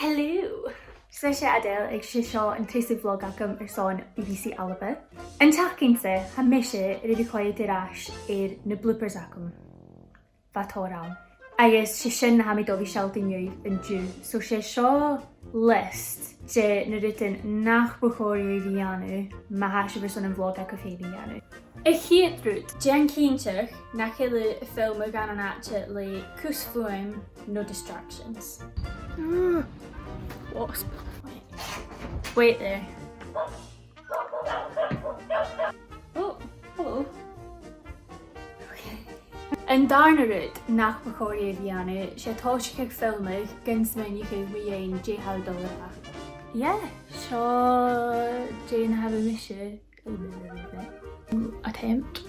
Hello! Sa sé Adele ag sé seo an trísa vlog agam son BBC ALBA. An tacinsa ha mise rydw coed i'r na bloopers agam. Fatorau. Agus sé sin na hami dofi sialdi niwydd yn dŵ. So sé seo list je na rydyn nach bwchori fi anu ma hasio fy son yn vlog ag o ffeili anu. Y chytrwyd, Jan Keenchach na chyle y ffilm o gan an atcha le cwsfwym no distractions. Wasp. Wait there. Oh, hello. Okay. Yn darn yr yd, nach bwchori fi anu, sé tosig ag ffilmig gyns mewn i chi wy'n je hawdd o la. Yeah, sure, Jane have a mission. Attempt?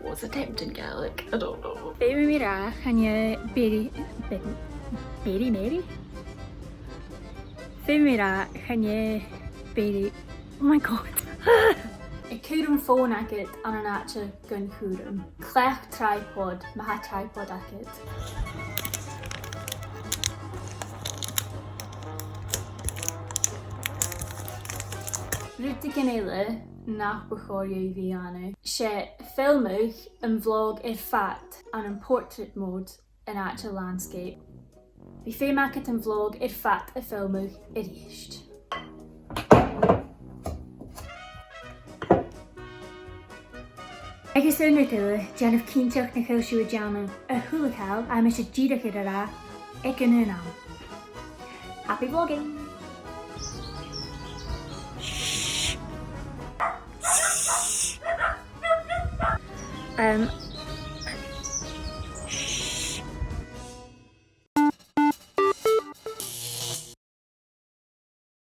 What's attempt in Gaelic? I don't know. Baby mira, can you Mary? Mira, can you Berry? Oh my god. Ik cwrwm ffôn agyd an an atcha gun cwrwm. Clech tripod, ma ha tripod agyd. Rydw gynnyle nach bwchori fi anu. Sé ffilmwch yn vlog i'r ffat an yn portrait mode yn actual landscape. Fi ffeim acet yn vlog i'r ffat y ffilmwch i'r eisht. Agus yn rydw, Janif Keenchach na chael siw y Janu y hwlycael a mis y gyrach i'r ara ag yn hynna. Happy vlogging!